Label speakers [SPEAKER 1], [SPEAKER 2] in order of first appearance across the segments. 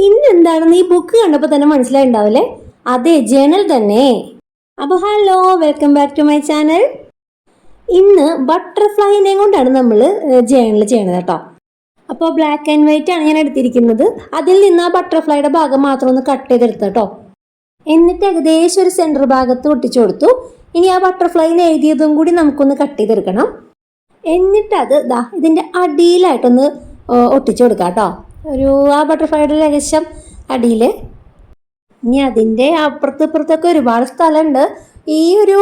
[SPEAKER 1] ഇന്നെന്താണെന്ന് ഈ ബുക്ക് കണ്ടപ്പോൾ തന്നെ മനസ്സിലായിണ്ടാവില്ലേ? അതെ, ജേണൽ തന്നെ. അപ്പോൾ hello, welcome back to my channel. ഇന്ന് ബട്ടർഫ്ലൈനെ കൊണ്ടാണ് നമ്മൾ ജേണൽ ചെയ്യണത് കേട്ടോ. അപ്പോൾ ബ്ലാക്ക് ആൻഡ് വൈറ്റ് ആണ് ഞാൻ എടുത്തിരിക്കുന്നത്. അതിൽ നിന്ന് ആ ബട്ടർഫ്ലൈയുടെ ഭാഗം മാത്രം ഒന്ന് കട്ട് ചെയ്തെടുത്ത കേട്ടോ. എന്നിട്ട് ഏകദേശം ഒരു സെൻറ്റർ ഭാഗത്ത് ഒട്ടിച്ചു കൊടുത്തു. ഇനി ആ ബട്ടർഫ്ലൈന് എഴുതിയതും കൂടി നമുക്കൊന്ന് കട്ട് ചെയ്തെടുക്കണം. എന്നിട്ട് അത് ഇതിൻ്റെ അടിയിലായിട്ടൊന്ന് ഒട്ടിച്ചു കൊടുക്കാം കേട്ടോ. ആ ബട്ടർഫ്ലൈയുടെ ഏകദേശം അടിയിൽ. ഇനി അതിൻ്റെ അപ്പുറത്ത് ഇപ്പുറത്തൊക്കെ ഒരുപാട് സ്ഥലമുണ്ട്. ഈ ഒരു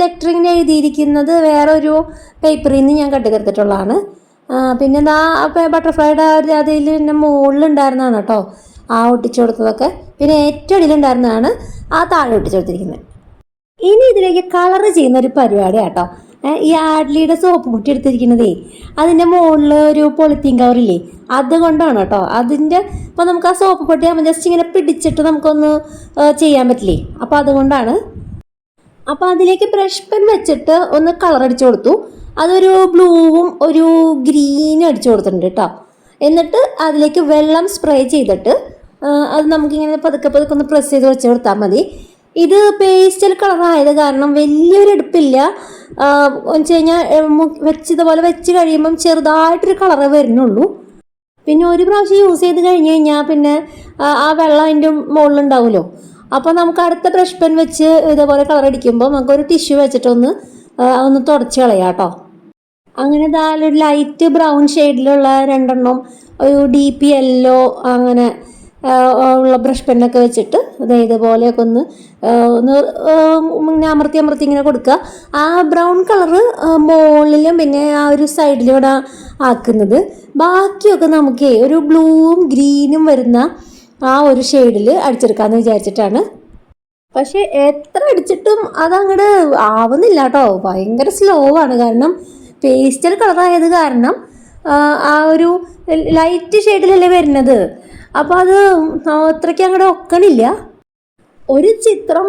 [SPEAKER 1] ലെറ്ററിങ്ങനെ എഴുതിയിരിക്കുന്നത് വേറൊരു പേപ്പറിൽ നിന്ന് ഞാൻ കട്ട് ചെയ്തെടുത്തിട്ടുള്ളതാണ്. പിന്നെ ബട്ടർഫ്ലൈയുടെ അതിൽ എൻ്റെ മുകളിലുണ്ടായിരുന്നതാണ് കേട്ടോ ആ ഒട്ടിച്ചു കൊടുത്തതൊക്കെ. പിന്നെ ഏറ്റവും അടിയിലുണ്ടായിരുന്നതാണ് ആ താഴെ ഒട്ടിച്ചു കൊടുത്തിരിക്കുന്നത്. ഇനി ഇതിലേക്ക് കളറ് ചെയ്യുന്ന ഒരു പരിപാടി കേട്ടോ. ഈ ആഡ്ലിയുടെ സോപ്പ് പൊട്ടി എടുത്തിരിക്കുന്നതേ അതിൻ്റെ മുകളിൽ ഒരു പൊളിത്തീൻ കവറില്ലേ, അതുകൊണ്ടാണ് കേട്ടോ. ഇപ്പോൾ നമുക്ക് ആ സോപ്പ് പൊട്ടി ആകുമ്പോൾ ജസ്റ്റ് ഇങ്ങനെ പിടിച്ചിട്ട് നമുക്കൊന്ന് ചെയ്യാൻ പറ്റില്ലേ, അപ്പോൾ അതുകൊണ്ടാണ്. അപ്പോൾ അതിലേക്ക് ബ്രഷ് പെൻ വെച്ചിട്ട് ഒന്ന് കളർ അടിച്ചു കൊടുത്തു. അതൊരു ബ്ലൂവും ഒരു ഗ്രീനും അടിച്ചു കൊടുത്തിട്ടുണ്ട് കേട്ടോ. എന്നിട്ട് അതിലേക്ക് വെള്ളം സ്പ്രേ ചെയ്തിട്ട് അത് നമുക്കിങ്ങനെ പതുക്കെ പതുക്കെ ഒന്ന് പ്രസ് ചെയ്ത് വെച്ച് കൊടുത്താൽ മതി. ഇത് പേസ്റ്റൽ കളറായത് കാരണം വലിയൊരു എടുപ്പില്ല. വെച്ച് കഴിഞ്ഞാൽ ഇതുപോലെ വെച്ച് കഴിയുമ്പം ചെറുതായിട്ടൊരു കളറ് വരുന്നുള്ളൂ. പിന്നെ ഒരു പ്രാവശ്യം യൂസ് ചെയ്ത് കഴിഞ്ഞ് കഴിഞ്ഞാൽ പിന്നെ ആ വെള്ളം അതിൻ്റെ മുകളിലുണ്ടാവുമല്ലോ. അപ്പോൾ നമുക്ക് അടുത്ത ബ്രഷ് പെൻ വെച്ച് ഇതേപോലെ കളർ അടിക്കുമ്പോൾ നമുക്കൊരു ടിഷ്യൂ വെച്ചിട്ടൊന്ന് തുടച്ച് കളയാം കേട്ടോ. അങ്ങനെ ഒരു ലൈറ്റ് ബ്രൗൺ ഷെയ്ഡിലുള്ള രണ്ടെണ്ണം, ഒരു ഡീപ്പ് യെല്ലോ അങ്ങനെ ഉള്ള ബ്രഷ് പെന്നൊക്കെ വെച്ചിട്ട് ഇതേപോലെയൊക്കെ ഒന്ന് അമർത്തി ഇങ്ങനെ കൊടുക്കുക. ആ ബ്രൗൺ കളറ് മുകളിലും പിന്നെ ആ ഒരു സൈഡിലും ഇവിടെ ആക്കുന്നത്. ബാക്കിയൊക്കെ നമുക്ക് ഒരു ബ്ലൂവും ഗ്രീനും വരുന്ന ആ ഒരു ഷെയ്ഡിൽ അടിച്ചെടുക്കാമെന്ന് വിചാരിച്ചിട്ടാണ്. പക്ഷെ എത്ര അടിച്ചിട്ടും അതങ്ങോട്ട് ആവുന്നില്ല കേട്ടോ. ഭയങ്കര സ്ലോ ആണ്. കാരണം പേസ്റ്റൽ കളറായത് കാരണം ആ ഒരു ലൈറ്റ് ഷെയ്ഡിലല്ലേ വരുന്നത്. അപ്പോൾ അത് അത്രയ്ക്ക് അങ്ങോട്ട് ഒക്കണില്ല. ഒരു ചിത്രം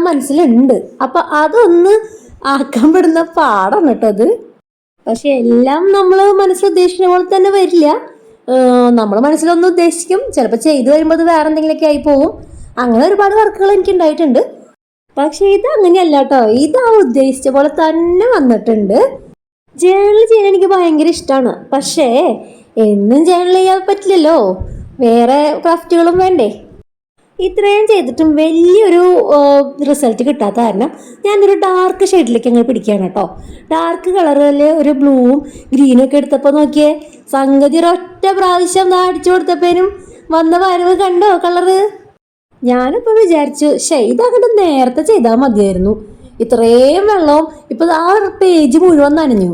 [SPEAKER 1] മനസ്സിലുണ്ട്. അപ്പോൾ അതൊന്ന് ആക്കാൻ പെടുന്ന പാടാണ് കേട്ടോ അത്. പക്ഷെ എല്ലാം നമ്മൾ മനസ്സിൽ ഉദ്ദേശിക്കുന്ന പോലെ തന്നെ വരില്ല. നമ്മൾ മനസ്സിലൊന്നും ഉദ്ദേശിക്കും, ചിലപ്പോൾ ചെയ്തു വരുമ്പോൾ അത് വേറെ എന്തെങ്കിലുമൊക്കെ ആയി പോവും. അങ്ങനെ ഒരുപാട് വർക്കുകൾ എനിക്ക് ഉണ്ടായിട്ടുണ്ട്. പക്ഷെ ഇത് അങ്ങനെയല്ല കേട്ടോ. ഇത് ഉദ്ദേശിച്ച പോലെ തന്നെ വന്നിട്ടുണ്ട്. ജേണൽ ചെയ്യാൻ എനിക്ക് ഭയങ്കര ഇഷ്ടമാണ്. പക്ഷേ എന്നും ജേണൽ ചെയ്യാൻ പറ്റില്ലല്ലോ, വേറെ ക്രാഫ്റ്റുകളും വേണ്ടേ. ഇത്രയും ചെയ്തിട്ടും വലിയൊരു റിസൾട്ട് കിട്ടാത്ത കാരണം ഞാനൊരു ഡാർക്ക് ഷെയ്ഡിലേക്ക് അങ്ങ് പിടിക്കുകയാണ് കേട്ടോ. ഡാർക്ക് കളറിൽ ഒരു ബ്ലൂവും ഗ്രീനും ഒക്കെ എടുത്തപ്പോൾ നോക്കിയേ, സംഗതി ഒരൊറ്റ പ്രാവശ്യം അടിച്ചു കൊടുത്തപ്പോഴും വന്ന വരവ് കണ്ടോ കളറ്. ഞാനിപ്പോൾ വിചാരിച്ചു ഇതങ്ങോട്ട് നേരത്തെ ചെയ്താൽ മതിയായിരുന്നു. ഇത്രയും വെള്ളവും ഇപ്പോൾ ആ പേജ് മുഴുവൻ നനഞ്ഞു.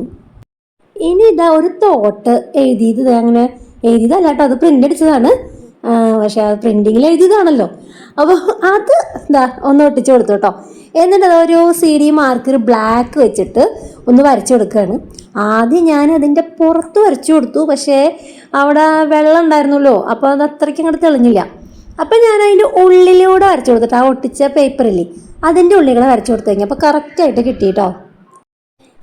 [SPEAKER 1] ഇനി ഒരു തോട്ട് എഴുതിയത് അങ്ങനെ എഴുതിയതല്ല കേട്ടോ, അത് പ്രിന്റ് അടിച്ചതാണ്. പക്ഷെ അത് പ്രിന്റിങ്ങിൽ എഴുതിയതാണല്ലോ. അപ്പോൾ അത് ഒന്ന് ഒട്ടിച്ചു കൊടുത്തു കേട്ടോ. എന്നിട്ട് അതൊരു CD മാർക്കർ ബ്ലാക്ക് വെച്ചിട്ട് ഒന്ന് വരച്ചു കൊടുക്കുകയാണ്. ആദ്യം ഞാൻ അതിൻ്റെ പുറത്ത് വരച്ചു കൊടുത്തു. പക്ഷേ അവിടെ വെള്ളം ഉണ്ടായിരുന്നല്ലോ, അപ്പോൾ അത് അത്രയ്ക്ക് അങ്ങോട്ട് തെളിഞ്ഞില്ല. അപ്പം ഞാൻ അതിൻ്റെ ഉള്ളിലൂടെ വരച്ചു കൊടുത്തിട്ട് ആ ഒട്ടിച്ച പേപ്പറില്ലേ അതിൻ്റെ ഉള്ളിലൂടെ വരച്ചു കൊടുത്തു കഴിഞ്ഞാൽ അപ്പോൾ കറക്റ്റായിട്ട് കിട്ടി കേട്ടോ.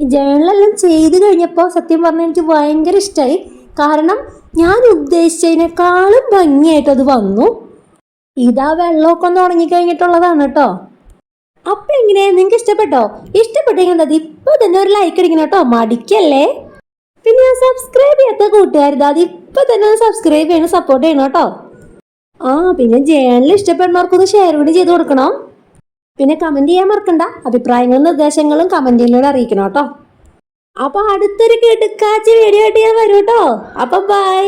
[SPEAKER 1] ഈ ജേണലെല്ലാം ചെയ്ത് കഴിഞ്ഞപ്പോൾ സത്യം പറഞ്ഞാൽ എനിക്ക് ഭയങ്കര ഇഷ്ടമായി. കാരണം ഞാൻ ഉദ്ദേശിച്ചതിനേക്കാളും ഭംഗിയായിട്ട് അത് വന്നു. ഇതാ വെള്ളമൊക്കെ ഒന്ന് ഉണങ്ങിക്കഴിഞ്ഞിട്ടുള്ളതാണ് കേട്ടോ. അപ്പം എങ്ങനെ, നിങ്ങൾക്ക് ഇഷ്ടപ്പെട്ടോ? ഇഷ്ടപ്പെട്ടെങ്കിൽ അത് ഇപ്പോൾ തന്നെ ഒരു ലൈക്ക് അടിക്കണം കേട്ടോ, മടിക്കല്ലേ. പിന്നെ സബ്സ്ക്രൈബ് ചെയ്യാത്ത കൂട്ടുകാർ അത് ഇപ്പം തന്നെ സബ്സ്ക്രൈബ് ചെയ്യണം, സപ്പോർട്ട് ചെയ്യണം കേട്ടോ. പിന്നെ ജേണൽ ഇഷ്ടപ്പെടുന്നവർക്കൊന്ന് ഷെയർ കൂടി ചെയ്ത് കൊടുക്കണം. പിന്നെ കമൻറ്റ് ചെയ്യാൻ മറക്കണ്ട. അഭിപ്രായങ്ങളും നിർദ്ദേശങ്ങളും കമൻറ്റിലൂടെ അറിയിക്കണം കേട്ടോ. അപ്പോൾ അടുത്തൊരു കിടുക്കാച്ചി വീഡിയോ ആയിട്ട് ഞാൻ വരും കേട്ടോ. അപ്പോൾ ബൈ.